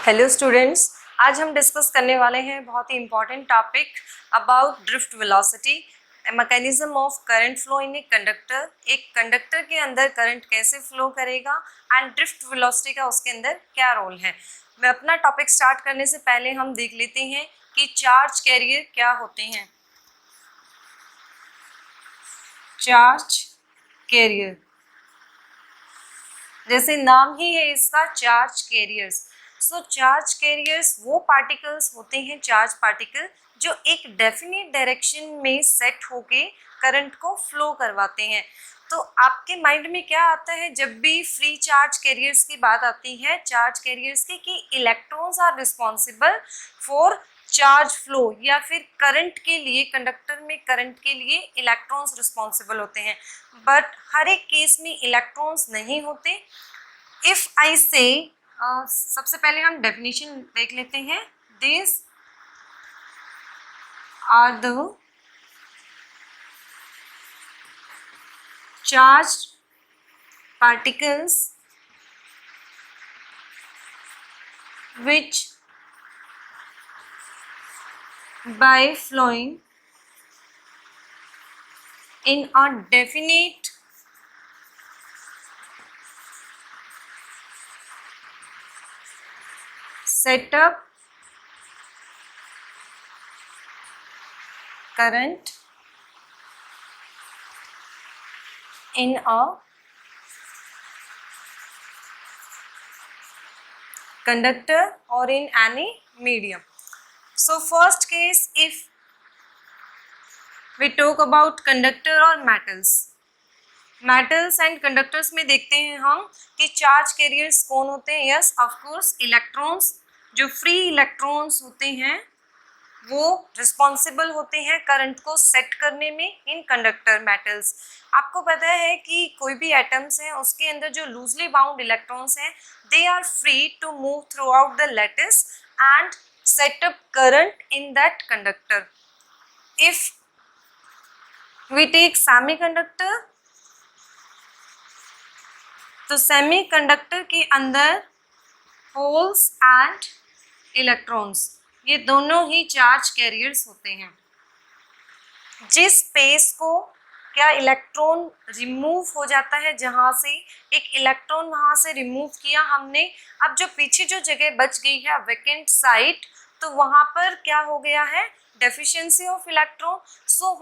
Hello students, आज हम discuss करने वाले हैं बहुत ही important topic about drift velocity, mechanism of current flow in a conductor. एक कंडक्टर के अंदर करंट कैसे फ्लो करेगा एंड ड्रिफ्ट वेलोसिटी का उसके अंदर क्या रोल है। मैं अपना टॉपिक स्टार्ट करने से पहले हम देख लेते हैं कि चार्ज कैरियर क्या होते हैं। चार्ज कैरियर, जैसे नाम ही है इसका, चार्ज कैरियर्स। सो चार्ज कैरियर्स वो पार्टिकल्स होते हैं, चार्ज पार्टिकल, जो एक डेफिनेट डायरेक्शन में सेट होके करंट को फ्लो करवाते हैं। तो आपके माइंड में क्या आता है जब भी फ्री चार्ज कैरियर्स की बात आती है, चार्ज कैरियर्स की, कि electrons are responsible for charge flow, या फिर करंट के लिए, कंडक्टर में करंट के लिए इलेक्ट्रॉन्स रिस्पॉन्सिबल होते हैं। बट हर एक केस में इलेक्ट्रॉन्स नहीं होते। इफ आई से, सबसे पहले हम डेफिनेशन देख लेते हैं। This are the charge particles which by flowing in a definite setup current in a conductor or in any medium. So first case, if we talk about conductor or metals, metals and conductors में देखते हैं हम कि charge carriers कौन होते हैं। Yes, of course electrons. जो free electrons होते हैं वो रिस्पॉन्सिबल होते हैं करंट को सेट करने में इन कंडक्टर मेटल्स। आपको पता है कि कोई भी एटम्स हैं उसके अंदर जो लूजली बाउंड इलेक्ट्रॉन्स हैं, they are free to move throughout the lattice and set up current in that conductor. If we take semiconductor, तो सेमीकंडक्टर के अंदर होल्स एंड इलेक्ट्रॉन्स, ये दोनों ही चार्ज कैरियर्स होते हैं। जिस स्पेस को क्या इलेक्ट्रॉन रिमूव हो जाता है, जहाँ से एक इलेक्ट्रॉन वहाँ से रिमूव किया हमने, अब जो पीछे जो जगह बच गई है वैकेंट साइट, तो वहाँ पर क्या हो गया है, डेफिशिएंसी ऑफ इलेक्ट्रॉन। सो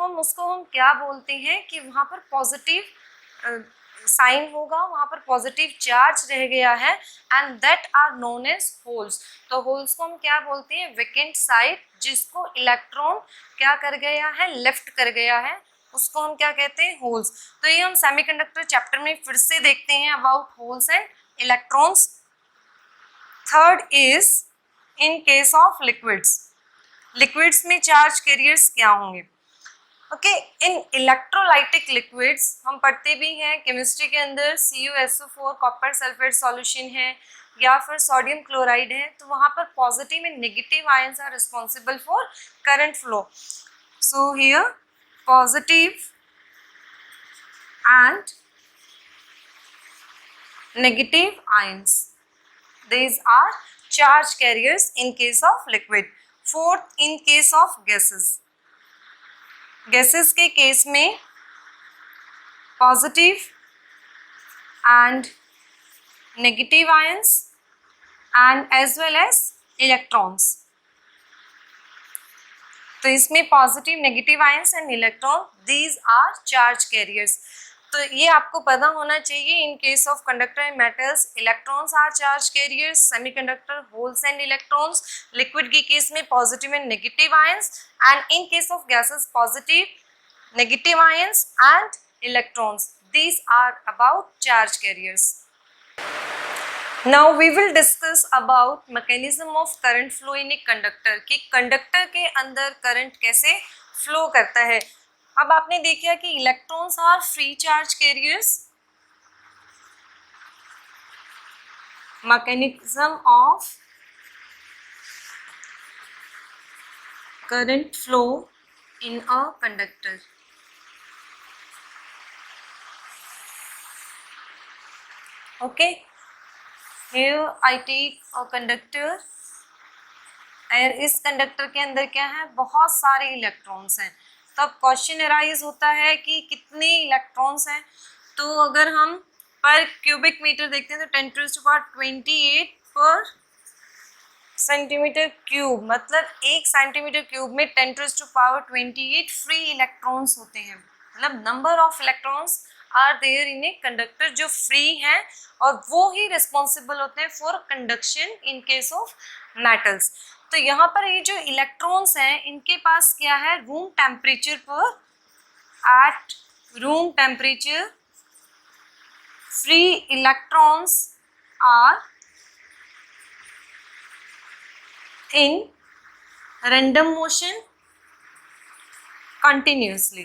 हम क्या बोलते हैं कि वहाँ पर पॉजिटिव साइन होगा, वहाँ पर पॉजिटिव चार्ज रह गया है, and that are known as holes. तो होल्स को हम क्या बोलते हैं, वैकेंट साइट, जिसको इलेक्ट्रॉन क्या कर गया है, लेफ्ट कर गया है, उसको हम क्या कहते हैं, होल्स। तो ये हम सेमीकंडक्टर चैप्टर में फिर से देखते हैं about holes and electrons. Third is in case of liquids. Liquids में चार्ज कैरियर्स क्या होंगे। ओके, इन इलेक्ट्रोलाइटिक लिक्विड्स हम पढ़ते भी हैं केमिस्ट्री के अंदर, CuSO4 कॉपर सल्फेट सॉल्यूशन है या फिर सोडियम क्लोराइड है, तो वहाँ पर positive and negative ions are responsible for current flow. So here positive and negative ions, these are charge carriers in case of liquid. Fourth, in case of gases. Gases के case में positive and negative ions and as well as electrons. तो इसमें positive, negative ions and electron, these are charge carriers. तो ये आपको पता होना चाहिए। In case of conductor and metals, electrons are charge carriers, semiconductor holes and electrons, liquid के case में positive and negative ions, and in case of gases positive, negative ions and electrons. These are about charge carriers. Now we will discuss about mechanism of current flow in a conductor, कि conductor के अंदर current कैसे flow करता है। अब आपने देखा कि electrons are free charge carriers. mechanism of current flow in a conductor. Okay, Here I take a conductor और इस कंडक्टर के अंदर क्या है, बहुत सारे इलेक्ट्रॉन्स हैं। तब क्वेश्चन अराइज होता है कि कितने इलेक्ट्रॉन्स हैं। तो अगर हम पर क्यूबिक मीटर देखते हैं तो 10⁻28 पर सेंटीमीटर क्यूब, मतलब 1 सेंटीमीटर क्यूब में 10⁻28 फ्री इलेक्ट्रॉन्स होते हैं। मतलब number of electrons are there in a conductor जो फ्री हैं, और वो ही रिस्पॉन्सिबल होते हैं for conduction in case of metals. तो यहाँ पर ये जो इलेक्ट्रॉन्स हैं इनके पास क्या है, रूम टेम्परेचर पर, at room temperature free electrons are in random motion continuously।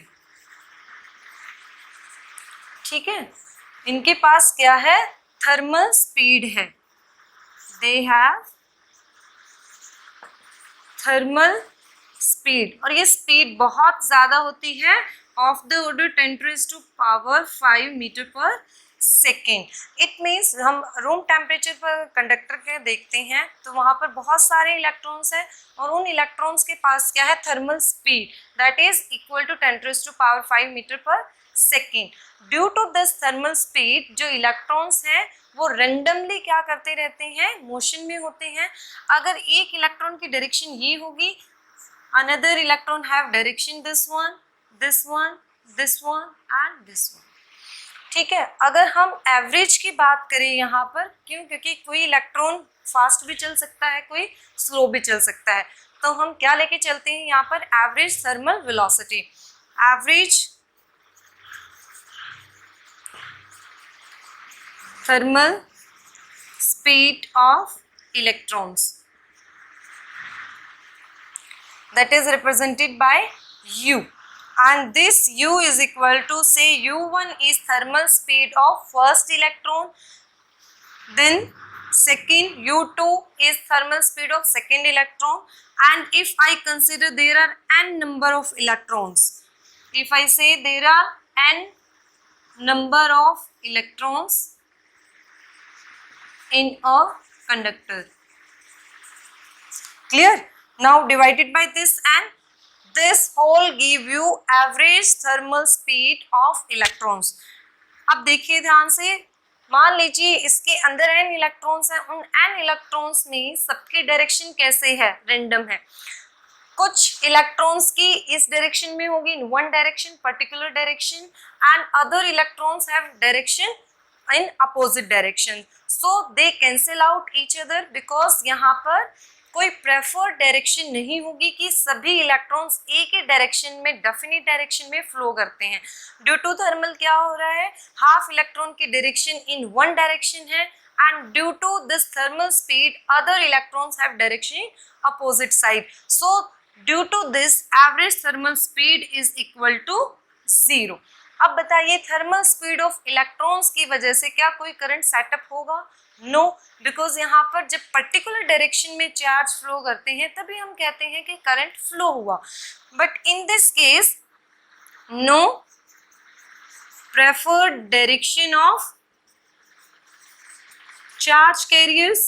ठीक है, इनके पास क्या है, थर्मल स्पीड है, दे हैव थर्मल स्पीड, और ये स्पीड बहुत ज़्यादा होती है, of the order 10⁻⁵ metre per second. It means हम रूम टेम्परेचर पर कंडक्टर के देखते हैं तो वहाँ पर बहुत सारे इलेक्ट्रॉन्स हैं, और उन इलेक्ट्रॉन्स के पास क्या है, thermal speed that is equal to 10⁻⁵ metre per second. Due to this thermal speed जो इलेक्ट्रॉन्स हैं वो रेंडमली क्या करते रहते हैं, मोशन में होते हैं। अगर एक इलेक्ट्रॉन की डायरेक्शन ये होगी, another electron have direction this one, this one, this one and this one. ठीक है, अगर हम एवरेज की बात करें यहाँ पर, क्यों, क्योंकि कोई इलेक्ट्रॉन फास्ट भी चल सकता है, कोई स्लो भी चल सकता है, तो हम क्या लेके चलते हैं यहाँ पर, average thermal velocity, average thermal speed of electrons, that is represented by U, and this U is equal to, say U1 is thermal speed of first electron, then second U2 is thermal speed of second electron, and if I consider there are n number of electrons, if I say there are n number of electrons in a conductor, clear, now divided by this, and this whole give you average thermal speed of electrons। अब देखिए ध्यान से, मान लीजिए इसके अंदर n electrons हैं, उन n इलेक्ट्रॉन्स में सबकी डायरेक्शन कैसे है, रेंडम है। कुछ इलेक्ट्रॉन्स की इस डायरेक्शन में होगी, in one direction, particular direction, and other electrons have direction in opposite direction, so they cancel out each other, because यहाँ पर कोई प्रेफर्ड डायरेक्शन नहीं होगी कि सभी इलेक्ट्रॉन्स एक ही डायरेक्शन में, डेफिनेट डायरेक्शन में फ्लो करते हैं। ड्यू टू थर्मल क्या हो रहा है, हाफ इलेक्ट्रॉन की डायरेक्शन इन वन डायरेक्शन है, and due to this thermal speed other electrons have direction opposite side, so due to this average thermal speed is equal to 0। अब बताइए, thermal speed of electrons की वजह से क्या कोई current setup होगा, no, because यहाँ पर जब पर्टिकुलर डायरेक्शन में चार्ज फ्लो करते हैं तभी हम कहते हैं कि करंट फ्लो हुआ, but in this case no preferred direction of charge carriers,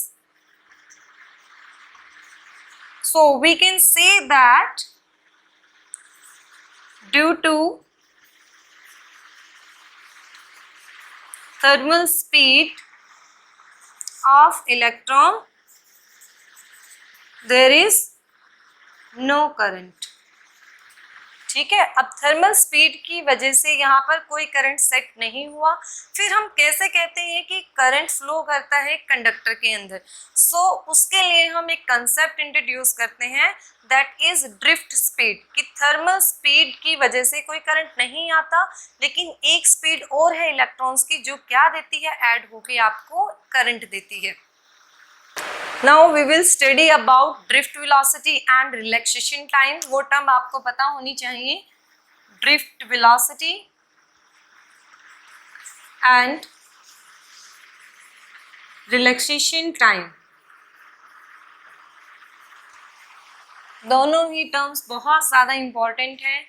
so we can say that due to thermal speed of electron there is no current। ठीक है, अब थर्मल स्पीड की वजह से यहाँ पर कोई करंट सेट नहीं हुआ, फिर हम कैसे कहते हैं कि करंट फ्लो करता है कंडक्टर के अंदर। सो उसके लिए हम एक कंसेप्ट इंट्रोड्यूस करते हैं, दैट इज ड्रिफ्ट स्पीड, कि थर्मल स्पीड की वजह से कोई करंट नहीं आता, लेकिन एक स्पीड और है इलेक्ट्रॉन्स की जो क्या देती है, ऐड होके आपको करंट देती है। Now we will study about drift velocity and relaxation time। वो टर्म आपको पता होनी चाहिए, drift velocity and relaxation time। दोनों ही टर्म्स बहुत ज़्यादा इम्पॉर्टेंट हैं।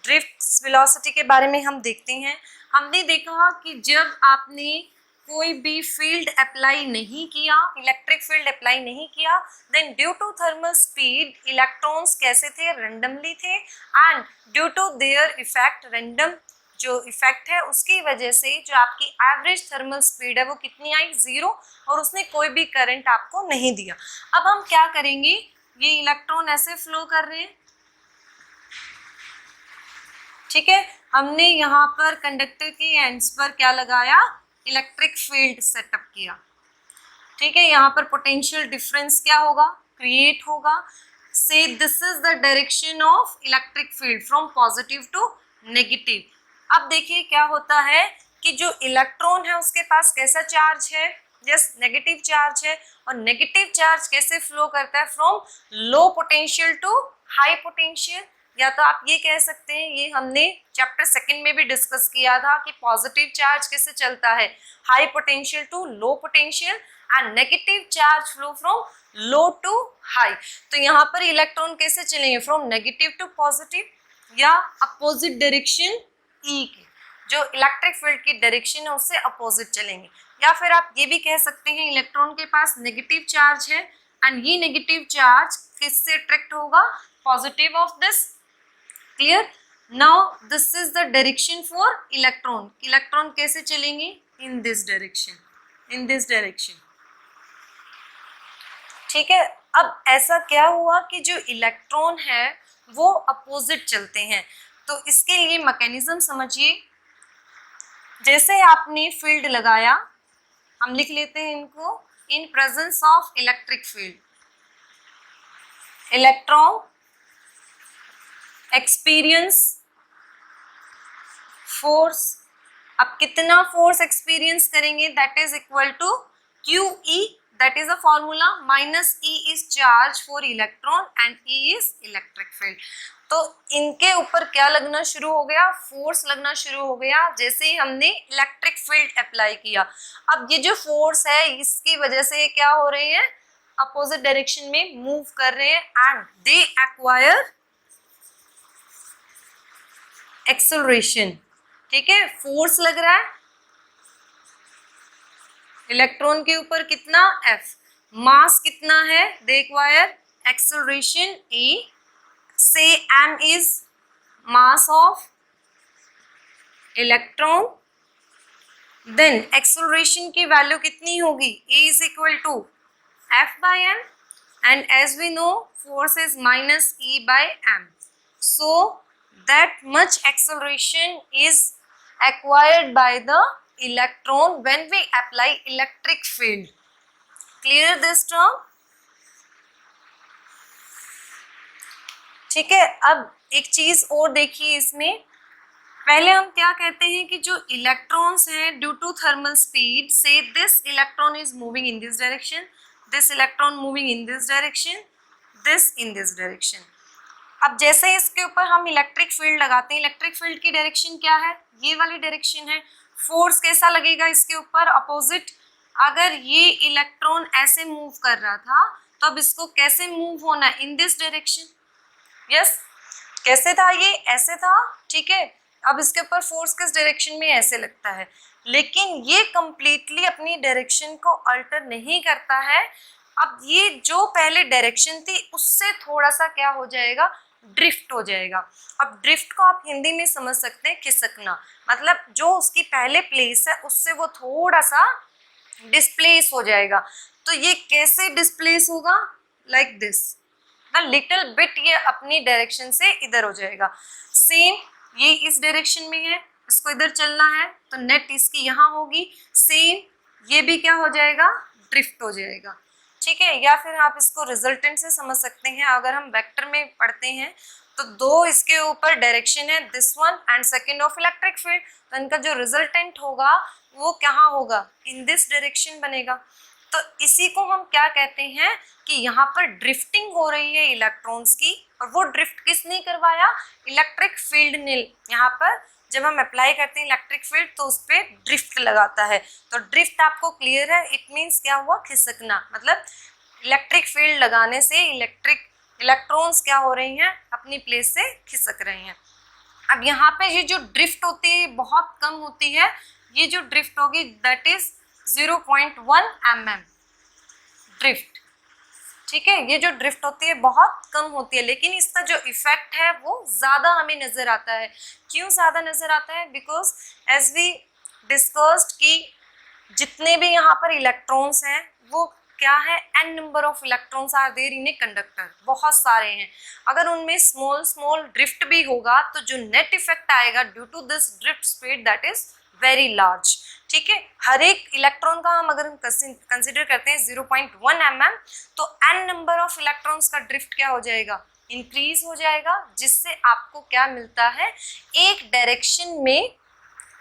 ड्रिफ्ट वेलोसिटी के बारे में हम देखते हैं। हमने देखा कि जब आपने कोई भी फील्ड अप्लाई नहीं किया, इलेक्ट्रिक फील्ड अप्लाई नहीं किया, then due to thermal speed electrons कैसे थे, रैंडमली थे, and due to their effect, random जो इफेक्ट है उसकी वजह से जो आपकी एवरेज थर्मल स्पीड है वो कितनी आई, 0, और उसने कोई भी करंट आपको नहीं दिया। अब हम क्या करेंगे, ये इलेक्ट्रॉन ऐसे फ्लो कर रहे हैं, ठीक है, हमने यहाँ पर कंडक्टर की एंड्स पर क्या लगाया, इलेक्ट्रिक फील्ड सेटअप किया, ठीक है, यहाँ पर पोटेंशियल डिफरेंस क्या होगा, क्रिएट होगा। Say this is the direction of electric field from positive to negative. अब देखिए क्या होता है कि जो इलेक्ट्रॉन है उसके पास कैसा चार्ज है, यस नेगेटिव चार्ज है, और नेगेटिव चार्ज कैसे फ्लो करता है, from low potential to high potential, या तो आप ये कह सकते हैं, ये हमने चैप्टर 2 में भी डिस्कस किया था कि पॉजिटिव चार्ज कैसे चलता है, high potential to low potential, and negative charge flow from low to high. तो यहाँ पर इलेक्ट्रॉन कैसे चलेंगे, फ्रॉम नेगेटिव टू पॉजिटिव या अपोजिट डायरेक्शन ई की, जो इलेक्ट्रिक फील्ड की डायरेक्शन है उससे अपोजिट चलेंगे। या फिर आप ये भी कह सकते हैं इलेक्ट्रॉन के पास नेगेटिव चार्ज है एंड ये नेगेटिव चार्ज किससे अट्रैक्ट होगा, positive of this, clear. Now this is the direction for electron, electron कैसे चलेंगे, in this direction, in this direction, ठीक है। अब ऐसा क्या हुआ कि जो इलेक्ट्रॉन है वो अपोजिट चलते हैं, तो इसके लिए मैकेनिज्म समझिए। जैसे आपने फील्ड लगाया, हम लिख लेते हैं इनको, in presence of electric field electron experience force. अब कितना फोर्स एक्सपीरियंस करेंगे, that is equal to QE, that is a formula, minus E is charge for electron and E is electric field। तो इनके ऊपर क्या लगना शुरू हो गया, फोर्स लगना शुरू हो गया जैसे ही हमने इलेक्ट्रिक फील्ड अप्लाई किया। अब ये जो फोर्स है इसकी वजह से क्या हो रहे हैं, अपोजिट डायरेक्शन में मूव कर रहे हैं एंड दे एक्वायर एक्सेलरेशन, ठीक है, फोर्स लग रहा है इलेक्ट्रॉन के ऊपर कितना, F, मास कितना है, दे एक्वायर एक्सेलरेशन E, से m is mass of electron, then acceleration की वैल्यू कितनी होगी, E is equal to F by m, and as we know force is minus E by m, so that much acceleration is acquired by the electron when we apply electric field, clear this term, ठीक है। अब एक चीज और देखिए इसमें, पहले हम क्या कहते हैं कि जो इलेक्ट्रॉन्स हैं ड्यू टू थर्मल स्पीड से this electron is moving in this direction, this electron moving in this direction, this in this direction. अब जैसे इसके ऊपर हम इलेक्ट्रिक फील्ड लगाते हैं, इलेक्ट्रिक फील्ड की डायरेक्शन क्या है, ये वाली डायरेक्शन है, फोर्स कैसा लगेगा इसके ऊपर, अपोजिट। अगर ये इलेक्ट्रॉन ऐसे मूव कर रहा था तो अब इसको कैसे मूव होना, इन दिस डायरेक्शन, यस कैसे था, ये ऐसे था, ठीक है। अब इसके ऊपर फोर्स किस डायरेक्शन में, ऐसे लगता है, लेकिन ये कंप्लीटली अपनी डायरेक्शन को अल्टर नहीं करता है। अब ये जो पहले डायरेक्शन थी उससे थोड़ा सा क्या हो जाएगा, ड्रिफ्ट हो जाएगा। अब ड्रिफ्ट को आप हिंदी में समझ सकते हैं खिसकना, मतलब जो उसकी पहले प्लेस है उससे वो थोड़ा सा डिस्प्लेस हो जाएगा। तो ये कैसे डिस्प्लेस होगा, लाइक दिस, लिटिल बिट ये अपनी डायरेक्शन से इधर हो जाएगा। सेम ये इस डायरेक्शन में है, इसको इधर चलना है तो नेट इसकी यहाँ होगी, सेम ये भी क्या हो जाएगा, ड्रिफ्ट हो जाएगा, ठीक है। या फिर आप इसको रिजल्टेंट से समझ सकते हैं, अगर हम वेक्टर में पढ़ते हैं तो दो इसके ऊपर डायरेक्शन है, this one and second of electric field, तो इनका जो रिजल्टेंट होगा वो कहाँ होगा, इन दिस डायरेक्शन बनेगा। तो इसी को हम क्या कहते हैं कि यहाँ पर ड्रिफ्टिंग हो रही है इलेक्ट्रॉन्स की, और वो ड्रिफ्ट किसने करवाया, इलेक्ट्रिक फील्ड ने। यहाँ पर जब हम अप्लाई करते हैं इलेक्ट्रिक फील्ड तो उस पर ड्रिफ्ट लगाता है, तो ड्रिफ्ट आपको क्लियर है, इट मीन्स क्या हुआ, खिसकना, मतलब इलेक्ट्रिक फील्ड लगाने से इलेक्ट्रॉन्स क्या हो रही हैं, अपनी प्लेस से खिसक रहे हैं। अब यहाँ पे ये जो ड्रिफ्ट होती है बहुत कम होती है, ये जो ड्रिफ्ट होगी दैट इज 0.1 mm ड्रिफ्ट। ठीक है, ये जो ड्रिफ्ट होती है बहुत कम होती है, लेकिन इसका जो इफेक्ट है वो ज़्यादा हमें नज़र आता है। क्यों ज़्यादा नज़र आता है? बिकॉज एज वी डिस्कस्ड कि जितने भी यहाँ पर इलेक्ट्रॉन्स हैं वो क्या है, n number of electrons are there in a conductor, बहुत सारे हैं। अगर उनमें स्मॉल स्मॉल ड्रिफ्ट भी होगा तो जो नेट इफेक्ट आएगा due to this drift speed that is very large. ठीक है, हर एक इलेक्ट्रॉन का हम अगर कंसिडर करते हैं 0.1 mm, तो n नंबर ऑफ इलेक्ट्रॉन्स का ड्रिफ्ट क्या हो जाएगा, इंक्रीज हो जाएगा, जिससे आपको क्या मिलता है, एक डायरेक्शन में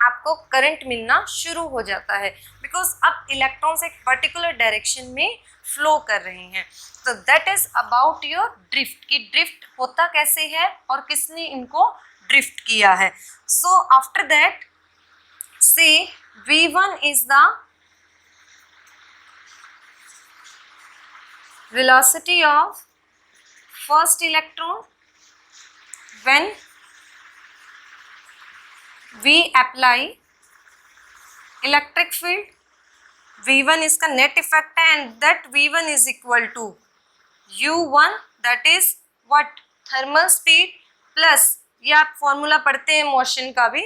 आपको करंट मिलना शुरू हो जाता है, बिकॉज अब इलेक्ट्रॉन्स एक पर्टिकुलर डायरेक्शन में फ्लो कर रहे हैं। तो that is about your drift, कि ड्रिफ्ट होता कैसे है और किसने इनको ड्रिफ्ट किया है। सो आफ्टर दैट से V1 is the velocity of first electron when we apply electric field। V1 इसका नेट इफेक्ट है and that V1 is equal to U1 that is what, thermal speed plus, ये आप formula पढ़ते हैं motion का भी,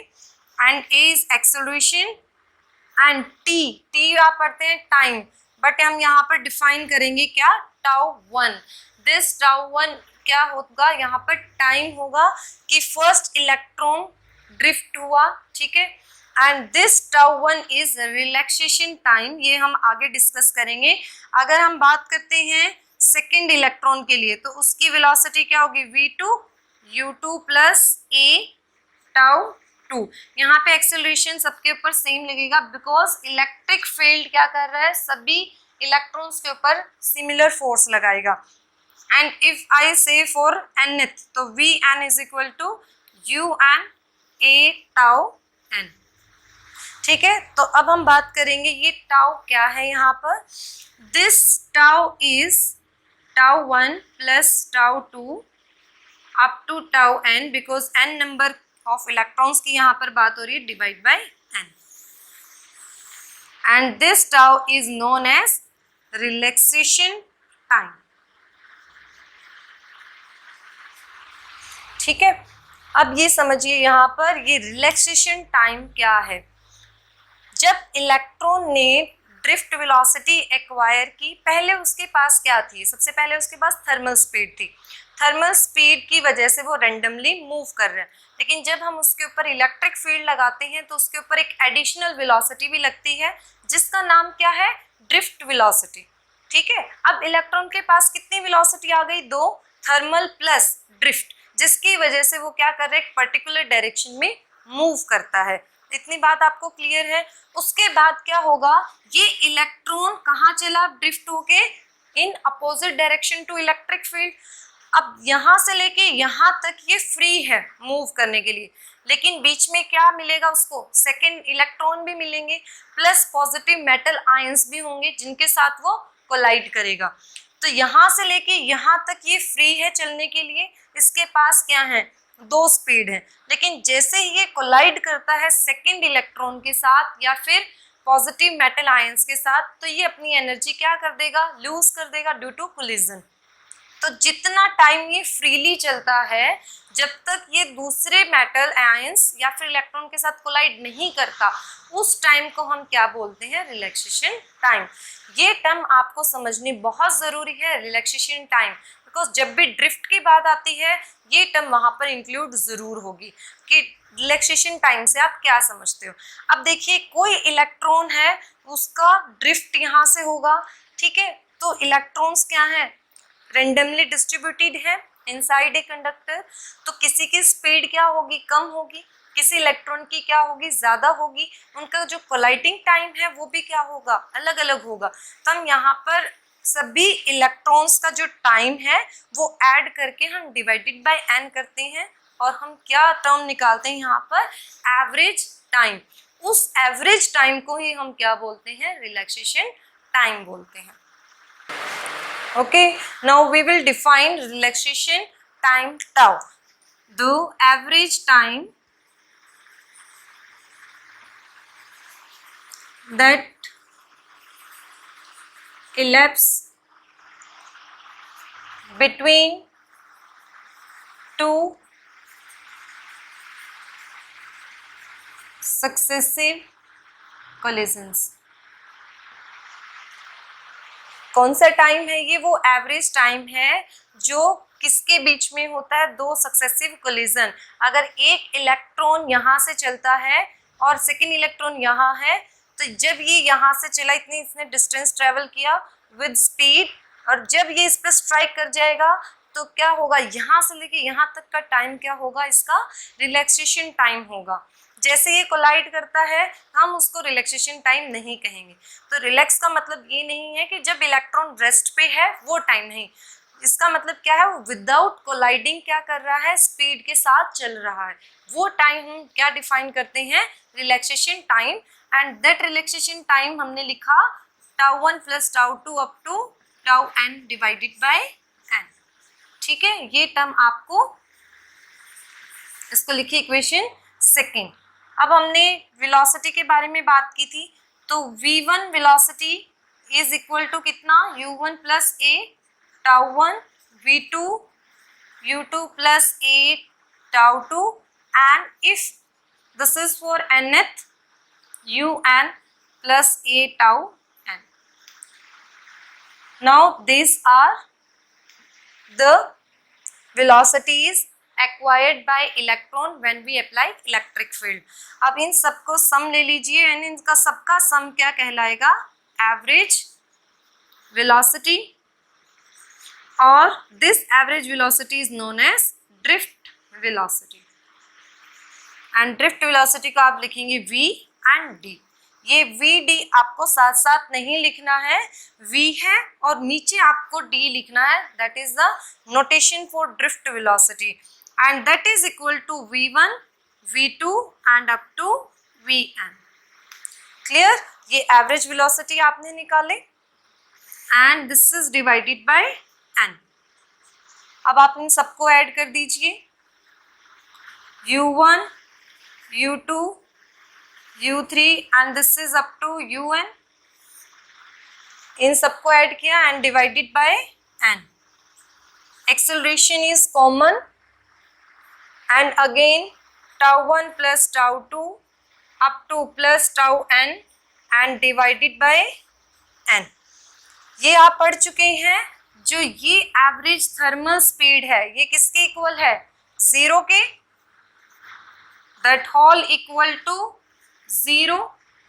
and A is acceleration and T आप पढ़ते हैं टाइम, बट हम यहाँ पर डिफाइन करेंगे क्या, τ1। दिस τ1 क्या होगा, यहाँ पर टाइम होगा कि फर्स्ट इलेक्ट्रॉन ड्रिफ्ट हुआ। ठीक है, and this τ1 is relaxation time, ये हम आगे डिस्कस करेंगे। अगर हम बात करते हैं सेकेंड इलेक्ट्रॉन के लिए तो उसकी वेलोसिटी क्या होगी, v2 u2 प्लस a τ2। यहाँ पे एक्सेलरेशन सबके ऊपर सेम लगेगा बिकॉज इलेक्ट्रिक फील्ड क्या कर रहा है, सभी इलेक्ट्रॉन्स के ऊपर सिमिलर फोर्स लगाएगा। And if I say for nth तो Vn is equal to Un a τ n। ठीक है, तो अब हम बात करेंगे ये टाउ क्या है यहाँ पर। This tau is τ1 plus τ2 up to τn, because n number of electrons की यहाँ पर बात हो रही है, divide by n। And this tau is known as relaxation time. ठीक है, अब ये समझिए यहाँ पर ये रिलैक्सेशन टाइम क्या है। जब इलेक्ट्रॉन ने ड्रिफ्ट वेलोसिटी एक्वायर की, पहले उसके पास क्या थी, सबसे पहले उसके पास थर्मल स्पीड थी। थर्मल स्पीड की वजह से वो रैंडमली मूव कर रहे हैं, लेकिन जब हम उसके ऊपर इलेक्ट्रिक फील्ड लगाते हैं तो उसके ऊपर एक एडिशनल वेलोसिटी भी लगती है जिसका नाम क्या है, ड्रिफ्ट वेलोसिटी। ठीक है, अब इलेक्ट्रॉन के पास कितनी वेलोसिटी आ गई, 2, थर्मल प्लस ड्रिफ्ट, जिसकी वजह से वो क्या कर रहे हैं, एक पर्टिकुलर डायरेक्शन में मूव करता है। इतनी बात आपको क्लियर है। उसके बाद क्या होगा, ये इलेक्ट्रॉन कहाँ चला, ड्रिफ्ट होके in opposite direction to electric field. अब यहाँ से लेके यहाँ तक ये फ्री है मूव करने के लिए, लेकिन बीच में क्या मिलेगा उसको, सेकेंड इलेक्ट्रॉन भी मिलेंगे प्लस पॉजिटिव मेटल आयंस भी होंगे जिनके साथ वो कोलाइड करेगा। तो यहाँ से लेके यहाँ तक ये फ्री है चलने के लिए, इसके पास क्या है, 2 स्पीड है। लेकिन जैसे ही ये कोलाइड करता है सेकेंड इलेक्ट्रॉन के साथ या फिर पॉजिटिव मेटल आयंस के साथ, तो ये अपनी एनर्जी क्या कर देगा, लूज कर देगा ड्यू टू कोलिजन। तो जितना टाइम ये फ्रीली चलता है, जब तक ये दूसरे मेटल आयंस या फिर इलेक्ट्रॉन के साथ कोलाइड नहीं करता, उस टाइम को हम क्या बोलते हैं, रिलैक्सेशन टाइम। ये टर्म आपको समझनी बहुत ज़रूरी है, रिलैक्सेशन टाइम, बिकॉज जब भी ड्रिफ्ट की बात आती है ये टर्म वहाँ पर इंक्लूड ज़रूर होगी कि रिलैक्सेशन टाइम से आप क्या समझते हो। अब देखिए कोई इलेक्ट्रॉन है, उसका ड्रिफ्ट यहाँ से होगा। ठीक है, तो इलेक्ट्रॉन्स क्या हैं, रेंडमली डिस्ट्रीब्यूटेड है इनसाइड ए कंडक्टर, तो किसी की स्पीड क्या होगी, कम होगी, किसी इलेक्ट्रॉन की क्या होगी, ज़्यादा होगी। उनका जो कोलाइडिंग टाइम है वो भी क्या होगा, अलग अलग होगा। तो हम यहाँ पर सभी इलेक्ट्रॉन्स का जो टाइम है वो ऐड करके हम डिवाइडेड बाय n करते हैं और हम क्या टर्म निकालते हैं यहाँ पर, एवरेज टाइम। उस एवरेज टाइम को ही हम क्या बोलते हैं, रिलैक्सेशन टाइम बोलते हैं। Okay, now we will define relaxation time tau. The average time that elapse between two successive collisions. कौन सा टाइम है ये? वो एवरेज टाइम है जो किसके बीच में होता है? दो सक्सेसिव कोलिजन. अगर एक इलेक्ट्रॉन यहाँ से चलता है और सेकेंड इलेक्ट्रॉन यहाँ है, तो जब ये यहाँ से चला, इतनी इसने डिस्टेंस ट्रेवल किया विद स्पीड, और जब ये इस पर स्ट्राइक कर जाएगा तो क्या होगा? यहाँ से लेके यहाँ तक का टाइम क्या होगा? इसका रिलैक्सेशन टाइम होगा. जैसे ये कोलाइड करता है हम उसको रिलैक्सेशन टाइम नहीं कहेंगे. तो रिलैक्स का मतलब ये नहीं है कि जब इलेक्ट्रॉन रेस्ट पे है वो टाइम नहीं. इसका मतलब क्या है? वो विदाउट कोलाइडिंग क्या कर रहा है? स्पीड के साथ चल रहा है. वो टाइम हम क्या डिफाइन करते हैं? Relaxation time. And that relaxation time हमने लिखा τ1 + τ2 up to τn divided by n. ठीक है, ये टर्म आपको, इसको लिखिए इक्वेशन सेकेंड. अब हमने वेलोसिटी के बारे में बात की थी, तो v1 velocity is equal to कितना? u1 + a τ1 v2 u2 + a τ2, and if this is for nth, un + a τn. Now these are the velocities acquired by electron when we apply electric field. अब इन सबको सम ले लीजिए, यानी इनका सबका sum क्या कहलाएगा? Average velocity. और this average velocity is known as drift velocity. And drift velocity को आप लिखेंगे v एंड d. ये v d आपको साथ साथ नहीं लिखना है, v है और नीचे आपको d लिखना है. That is the notation for drift velocity, and that is equal to v1 v2 and up to vn. clear? ये एवरेज वेलोसिटी आपने निकाले and this is divided by n. अब आप इन सबको ऐड कर दीजिए. u1 u2 u3 and this is up to un. इन सबको add किया and divided by n. acceleration is common and again τ1 + τ2 up to + τn and divided by n. ये आप पढ़ चुके हैं. जो ये एवरेज थर्मल स्पीड है ये किसके इक्वल है? 0 के. That whole equal to 0.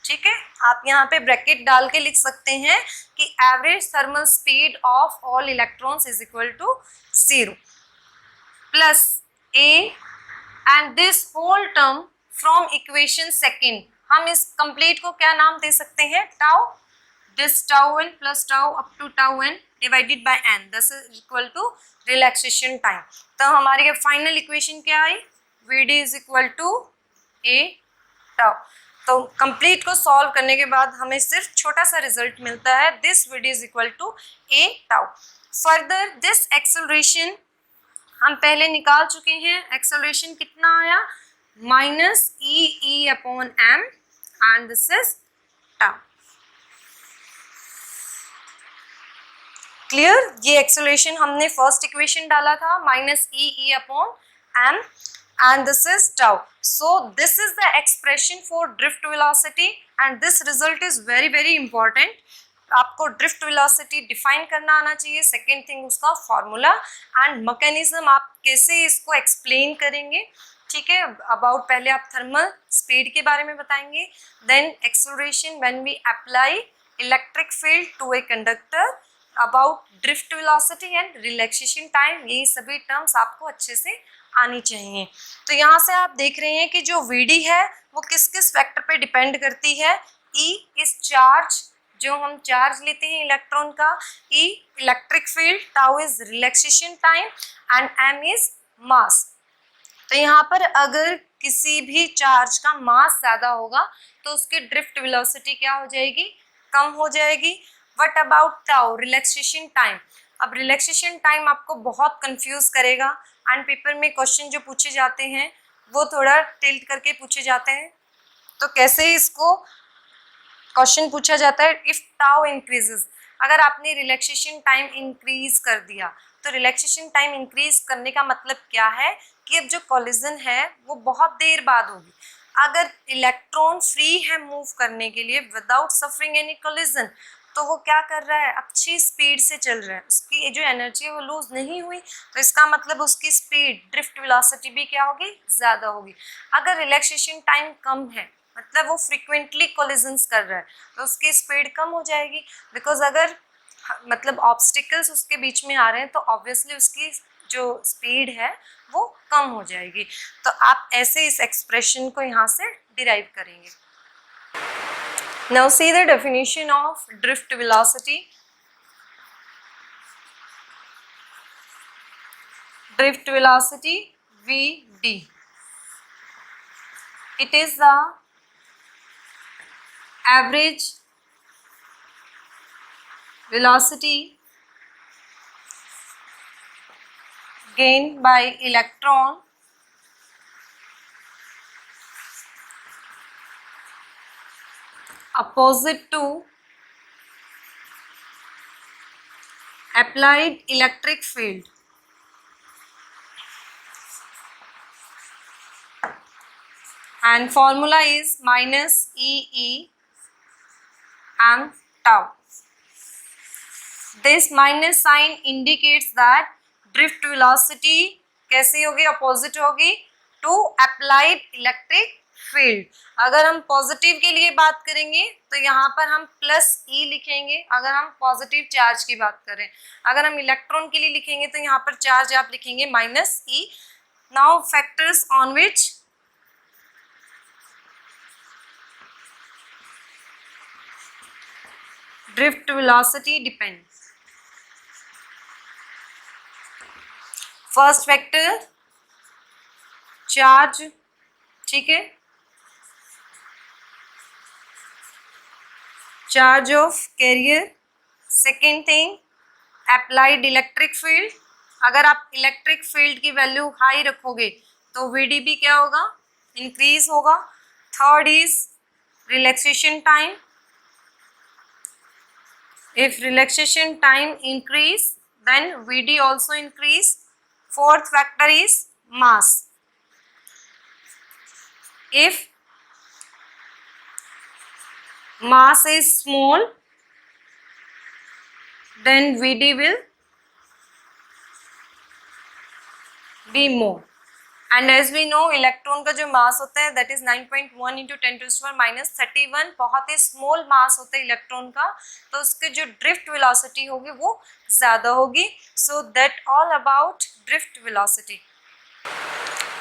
ठीक है, आप यहाँ पे ब्रैकेट डाल के लिख सकते हैं कि average thermal speed of all electrons is equal to 0 plus a and this whole term from equation second. हम इस कंप्लीट को क्या नाम दे सकते हैं? Tau. this τn + τ up to τn divided by n. this is equal to relaxation time. तो हमारी final equation क्या आई? vd is equal to a τ. तो कंप्लीट को सॉल्व करने के बाद हमें सिर्फ छोटा सा रिजल्ट मिलता है. this vd is equal to a τ. Further this acceleration हम पहले निकाल चुके हैं. एक्सेलरेशन कितना आया? -e/m and this is τ. Clear? ये एक्सेलरेशन हमने फर्स्ट इक्वेशन डाला था -e/m and this is tau. So this is the expression for drift velocity and this result is very important. आपको ड्रिफ्ट वेलोसिटी डिफाइन करना आना चाहिए. सेकेंड थिंग उसका formula and mechanism आप कैसे इसको एक्सप्लेन करेंगे. ठीक है, अबाउट पहले आप थर्मल स्पीड के बारे में बताएंगे, then acceleration when we apply electric field to a conductor, about drift velocity and relaxation time. यही सभी टर्म्स आपको अच्छे से आनी चाहिए. तो यहाँ से आप देख रहे हैं कि जो Vd है वो किस किस फैक्टर पे डिपेंड करती है. E इज चार्ज, जो हम चार्ज लेते हैं इलेक्ट्रॉन का. E electric field, tau is relaxation time and m is mass. तो यहाँ पर अगर किसी भी चार्ज का मास ज़्यादा होगा तो उसकी ड्रिफ्ट वेलोसिटी क्या हो जाएगी? कम हो जाएगी. What about tau? Relaxation time. अब रिलैक्सेशन टाइम आपको बहुत कंफ्यूज करेगा एंड पेपर में क्वेश्चन जो पूछे जाते हैं वो थोड़ा टिल्ट करके पूछे जाते हैं. तो कैसे इसको क्वेश्चन पूछा जाता है? इफ टाउ इंक्रीजेस, अगर आपने रिलैक्सेशन टाइम इंक्रीज कर दिया, तो रिलैक्सेशन टाइम इंक्रीज करने का मतलब क्या है कि अब जो कोलिजन है वो बहुत देर बाद होगी। अगर इलेक्ट्रॉन फ्री है मूव करने के लिए विदाउट सफरिंग एनी कोलिजन, तो वो क्या कर रहा है, अच्छी स्पीड से चल रहा है, उसकी जो एनर्जी है वो लूज नहीं हुई, तो इसका मतलब उसकी स्पीड ड्रिफ्ट वेलोसिटी भी क्या होगी, ज़्यादा होगी। अगर रिलैक्सेशन टाइम कम है, मतलब वो फ्रीक्वेंटली कोलिजन्स कर रहा है, तो उसकी स्पीड कम हो जाएगी, बिकॉज अगर मतलब ऑब्स्टिकल्स उसके बीच में आ रहे हैं तो ऑब्वियसली उसकी जो स्पीड है वो कम हो जाएगी। तो आप ऐसे इस एक्सप्रेशन को यहाँ से डिराइव करेंगे। Now see the definition of drift velocity. Drift velocity Vd. It is the average velocity gained by electron opposite to applied electric field. And formula is minus E and tau. This minus sign indicates that drift velocity कैसी होगी, opposite होगी to applied electric field. अगर हम positive के लिए बात करेंगे तो यहाँ पर हम प्लस ई लिखेंगे, अगर हम पॉजिटिव चार्ज की बात करें। अगर हम इलेक्ट्रॉन के लिए लिखेंगे तो यहाँ पर चार्ज आप लिखेंगे minus E. Now factors on which drift velocity depends. First factor charge, ठीक है, charge of carrier. Second thing applied electric field, अगर आप इलेक्ट्रिक फील्ड की वैल्यू हाई रखोगे तो VDB क्या होगा, इंक्रीज होगा। Third is relaxation time, if relaxation time increase then Vd also increase. Fourth factor is mass, if mass is small then Vd will be more. And as we know electron का जो मास होता है that is 9.1 into 10⁻31, बहुत ही small mass होता है electron का, तो उसके जो ड्रिफ्ट वेलोसिटी होगी वो ज़्यादा होगी। So that all about drift velocity.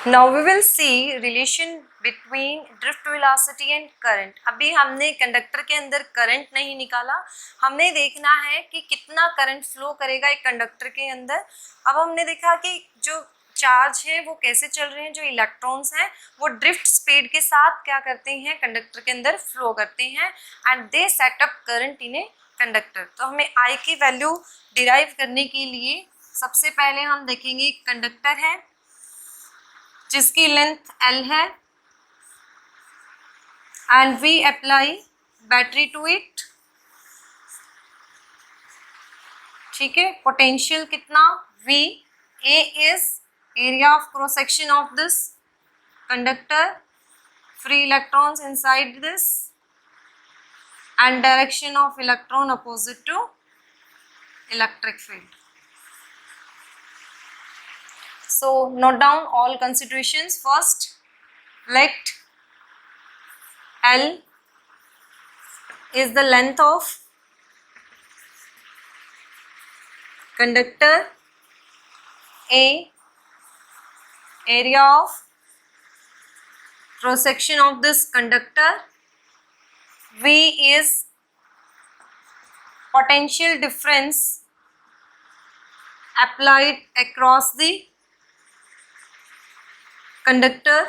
Now we will see relation between drift velocity and current. अभी हमने कंडक्टर के अंदर करंट नहीं निकाला, हमने देखना है कि कितना करंट फ्लो करेगा एक कंडक्टर के अंदर। अब हमने देखा कि जो चार्ज है वो कैसे चल रहे हैं, जो इलेक्ट्रॉन्स हैं वो ड्रिफ्ट स्पीड के साथ क्या करते हैं, कंडक्टर के अंदर फ्लो करते हैं, and they set up current in a conductor. तो हमें आई की वैल्यू डिराइव करने के लिए सबसे पहले हम देखेंगे कंडक्टर है जिसकी लेंथ L है, and we apply battery to it, ठीक है। पोटेंशियल कितना V, A is area of cross section of this conductor, free electrons inside this, and direction of electron opposite to electric field. So note down all considerations. First, let L is the length of conductor, A area of cross section of this conductor, V is potential difference applied across the conductor,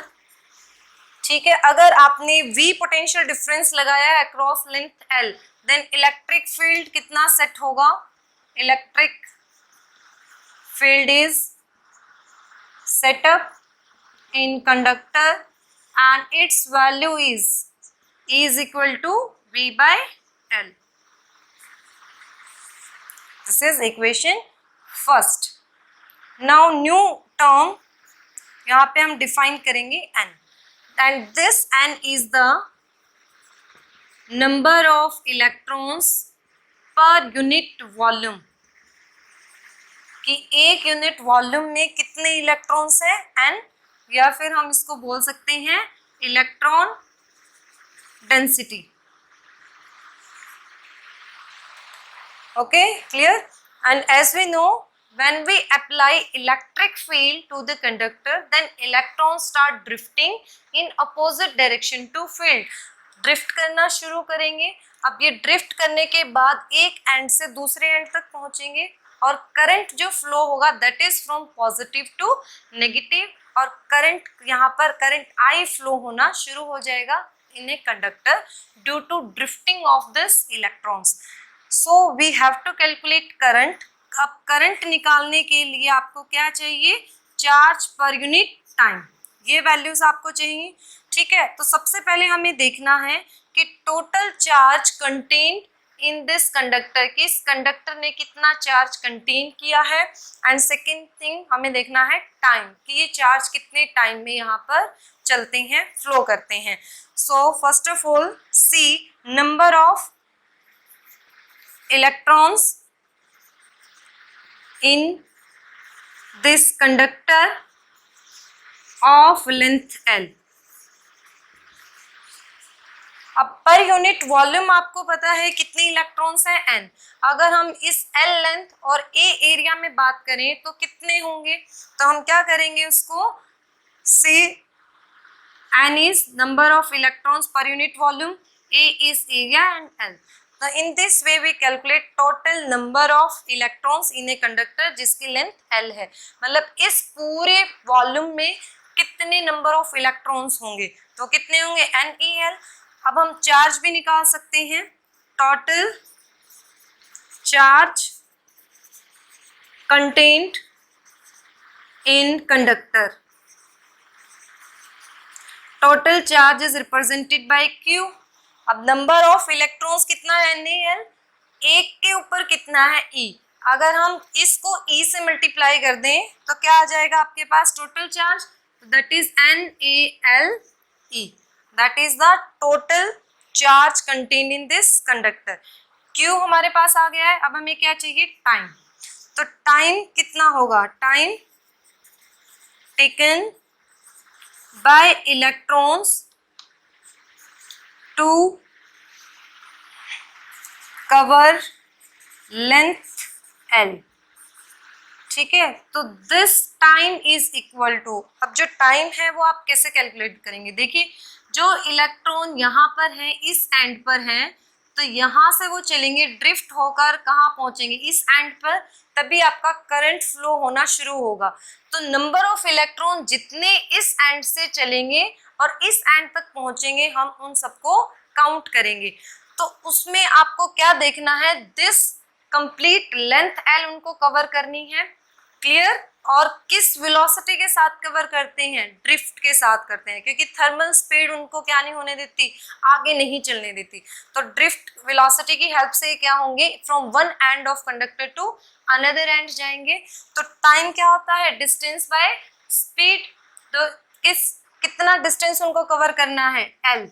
ठीक है। अगर आपने V potential difference लगाया है across length L, then electric field कितना set होगा, electric field is set up in conductor and its value is equal to V by L. This is equation first. Now new term यहाँ पे हम define करेंगे n, and this n is the number of electrons per unit volume, कि एक unit volume में कितने electrons हैं n, या फिर हम इसको बोल सकते हैं electron density. Okay, clear? And as we know, when we apply electric field to the conductor, then electrons start drifting in opposite direction to field. Drift करना शुरू करेंगे. अब ये ड्रिफ्ट करने के बाद एक एंड से दूसरे एंड तक पहुंचेंगे, और करंट जो फ्लो होगा that is from positive to negative, और करंट यहाँ पर करंट आई फ्लो होना शुरू हो जाएगा in a conductor due to drifting of this electrons. So we have to calculate current. अब करंट निकालने के लिए आपको क्या चाहिए? Charge per unit time. ये वैल्यूज आपको चाहिए. ठीक है, तो सबसे पहले हमें देखना है कि total charge contained in this conductor, कि इस कंडक्टर ने कितना चार्ज कंटेन किया है. एंड सेकेंड थिंग हमें देखना है टाइम, कि ये चार्ज कितने टाइम में यहाँ पर चलते हैं, फ्लो करते हैं. So first of all see number of electrons in this conductor of length L. अब पर यूनिट वॉल्यूम आपको पता है कितने इलेक्ट्रॉन्स हैं n. अगर हम इस L लेंथ और A एरिया में बात करें तो कितने होंगे, तो हम क्या करेंगे उसको, C n is number of electrons per unit volume, A is area and L. So in this way we calculate total number of electrons in a conductor जिसकी लेंथ L है. मतलब इस पूरे वॉल्यूम में कितने नंबर ऑफ इलेक्ट्रॉन्स होंगे, तो कितने होंगे NeL. अब हम चार्ज भी निकाल सकते हैं. Total charge contained in conductor, total charge is represented by Q. अब नंबर ऑफ इलेक्ट्रॉन्स कितना है NeL, एक के ऊपर कितना है E. अगर हम इसको E से मल्टीप्लाई कर दें तो क्या आ जाएगा आपके पास total charge, that is NaLE. That is the total charge contained in this conductor. Q हमारे पास आ गया है. अब हमें क्या चाहिए, टाइम. तो टाइम कितना होगा, time taken bye electrons to cover length L. ठीक है, तो this time is equal to, अब जो टाइम है वो आप कैसे कैलकुलेट करेंगे. देखिए जो इलेक्ट्रॉन यहाँ पर है, इस एंड पर हैं, तो यहाँ से वो चलेंगे ड्रिफ्ट होकर कहाँ पहुंचेंगे, इस एंड पर, तभी आपका करंट फ्लो होना शुरू होगा. तो नंबर ऑफ इलेक्ट्रॉन जितने इस एंड से चलेंगे और इस एंड तक पहुंचेंगे, हम उन सबको काउंट करेंगे. तो उसमें आपको क्या देखना है, दिस कंप्लीट लेंथ L उनको कवर करनी है. क्लियर. और किस वेलोसिटी के साथ कवर करते हैं, ड्रिफ्ट के साथ करते हैं, क्योंकि थर्मल स्पीड उनको क्या नहीं होने देती, आगे नहीं चलने देती. तो ड्रिफ्ट वेलोसिटी की हेल्प से क्या होंगे, from one end of conductor to another end जाएंगे. तो टाइम क्या होता है, डिस्टेंस बाय स्पीड. तो कितना डिस्टेंस उनको कवर करना है, L.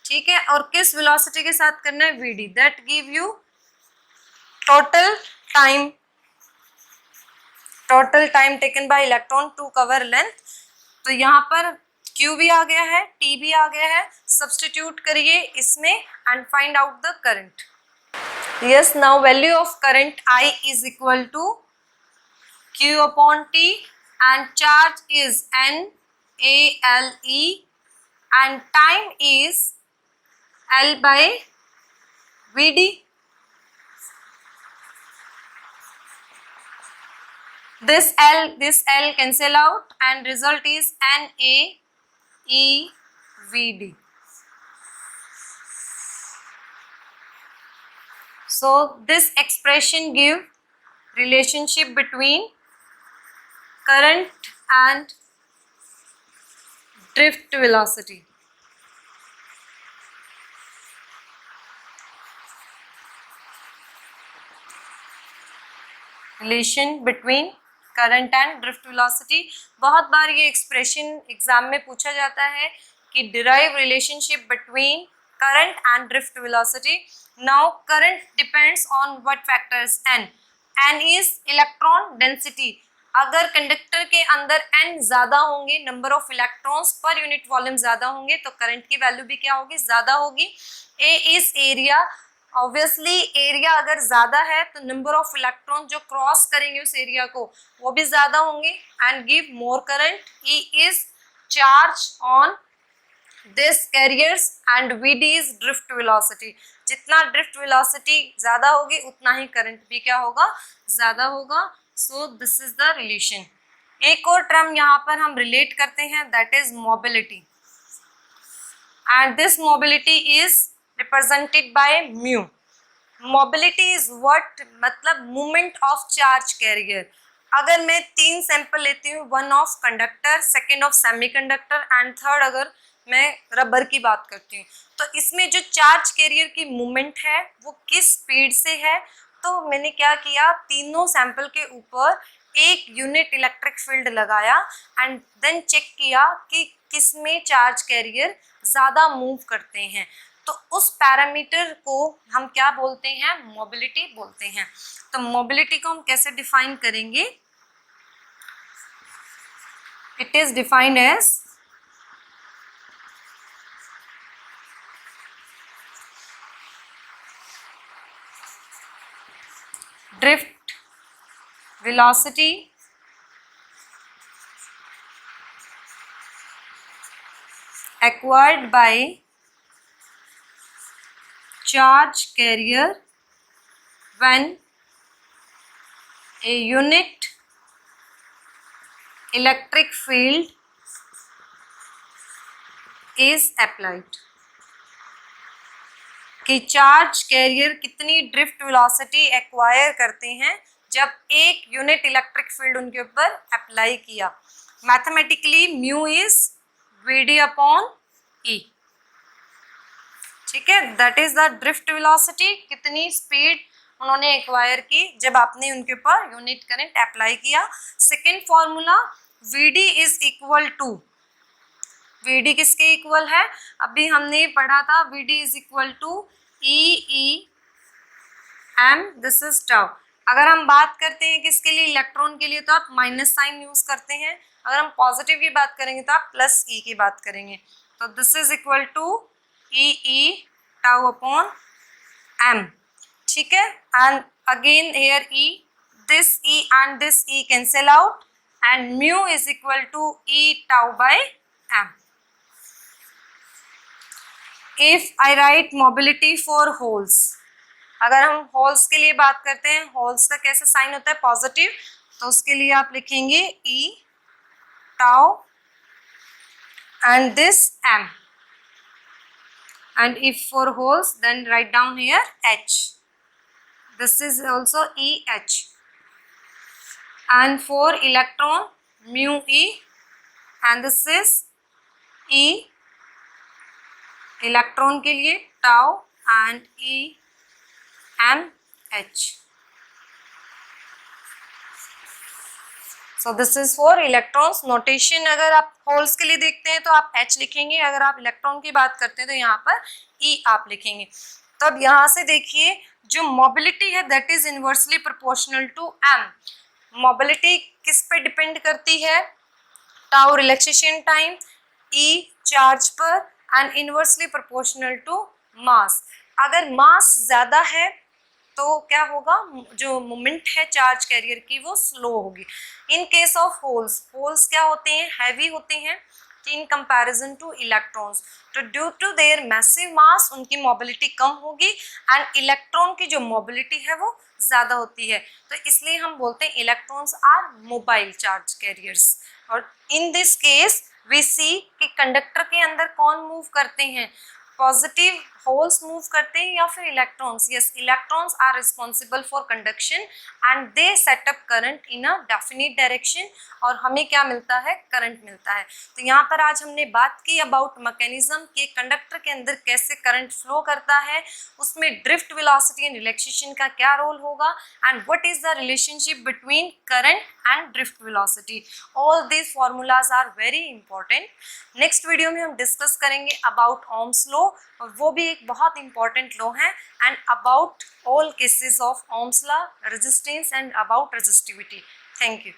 ठीक है, और किस वेलोसिटी के साथ करना है, Vd. That give you total time, total time taken by electron to cover length. तो यहाँ पर Q भी आ गया है, T भी आ गया है. सब्स्टिट्यूट करिए इसमें and find out the current. Yes, now value of current I is equal to Q upon T and charge is NaLE and time is L by Vd. This L cancel out and result is NaEVd. So this expression give relationship between current and drift velocity. Relation between current and drift velocity. बहुत बार ये expression exam में पूछा जाता है कि derive relationship between current and drift velocity. Now current depends on what factors? N is electron density. अगर conductor के अंदर n ज्यादा होंगे, number of electrons per unit volume ज्यादा होंगे, तो करंट की वैल्यू भी क्या होगी? ज्यादा होगी। A is area. Obviously area अगर ज्यादा है तो नंबर ऑफ इलेक्ट्रॉन जो क्रॉस करेंगे उस एरिया को वो भी ज्यादा होंगे and give more current. E is charge on this carriers and VD is drift velocity. जितना ड्रिफ्ट वेलोसिटी ज्यादा होगी उतना ही करंट भी क्या होगा? ज्यादा होगा। सो दिस इज द रिलेशन। एक और टर्म यहाँ पर हम रिलेट करते हैं, that is mobility, and this mobility is represented by mu. Mobility is what? मतलब movement of charge carrier। अगर मैं 3 सैंपल लेती हूँ, 1 of conductor, 2nd of semiconductor and 3rd अगर मैं रबर की बात करती हूँ, तो इसमें जो चार्ज कैरियर की मूवमेंट है वो किस स्पीड से है? तो मैंने क्या किया, तीनों सैंपल के ऊपर एक यूनिट इलेक्ट्रिक फील्ड लगाया एंड देन चेक किया कि किसमें चार्ज कैरियर ज़्यादा मूव करते हैं। तो उस पैरामीटर को हम क्या बोलते हैं? मोबिलिटी बोलते हैं। तो मोबिलिटी को हम कैसे डिफाइन करेंगे? It is defined as drift velocity acquired by charge carrier when a unit electric field is applied। कि चार्ज कैरियर कितनी ड्रिफ्ट वेलोसिटी एक्वायर करते हैं जब एक यूनिट इलेक्ट्रिक फील्ड उनके ऊपर अप्लाई किया। Mathematically mu is V D upon E, ठीक है, that is the drift velocity, कितनी स्पीड उन्होंने एक्वायर की जब आपने उनके ऊपर यूनिट करंट अप्लाई किया। Second formula V D is equal to, V D किसके इक्वल है? अभी हमने पढ़ा था V D is equal to E M, this is tau. अगर हम बात करते हैं किसके लिए? इलेक्ट्रॉन के लिए, तो आप माइनस साइन यूज करते हैं। अगर हम पॉजिटिव की बात करेंगे तो आप प्लस ई की बात करेंगे। तो this is equal to E tau upon M, ठीक है। And again here E, this E and this E cancel out and mu is equal to E tau by M. If I write mobility for holes, अगर हम holes के लिए बात करते हैं, holes का कैसे साइन होता है? पॉजिटिव, तो उसके लिए आप लिखेंगे E tau and this M, and if for holes then write down here H, this is also E H, and for electron mu E and this is E electron के लिए tau and E M H. So this is for electrons. Notation अगर आप holes के लिए देखते हैं तो आप एच लिखेंगे, अगर आप इलेक्ट्रॉन की बात करते हैं तो यहाँ पर ई आप लिखेंगे। तो अब यहाँ से देखिए जो मोबिलिटी है that is inversely proportional to M. Mobility किस पे डिपेंड करती है? Tau relaxation time, E charge पर, and inversely proportional to mass. अगर मास ज्यादा है तो क्या होगा? जो मोमेंट है चार्ज कैरियर की वो स्लो होगी। इन केस ऑफ होल्स, होल्स क्या होते हैं? हैवी होते हैं इन कंपैरिजन टू इलेक्ट्रॉन्स। तो ड्यू टू देयर मैसिव मास उनकी मोबिलिटी कम होगी एंड इलेक्ट्रॉन की जो मोबिलिटी है वो ज्यादा होती है। तो इसलिए हम बोलते हैं electrons are mobile charge carriers. और in this case we see कि कंडक्टर के अंदर कौन मूव करते हैं? पॉजिटिव होल्स मूव करते हैं या फिर electrons? Yes, electrons are responsible for conduction and they setup current in a definite direction, और हमें क्या मिलता है? करंट मिलता है। तो यहाँ पर आज हमने बात की अबाउट मैकेनिज्म के कंडक्टर के अंदर कैसे करंट फ्लो करता है, उसमें ड्रिफ्ट वेलोसिटी एंड रिलैक्सेशन का क्या रोल होगा, and what is the relationship between current and drift velocity. All these formulas are very important. Next video में हम डिस्कस करेंगे अबाउट ओम्स लॉ, और वो भी एक बहुत इंपॉर्टेंट लॉ है, and about all cases of Ohm's law, resistance and about resistivity. Thank you.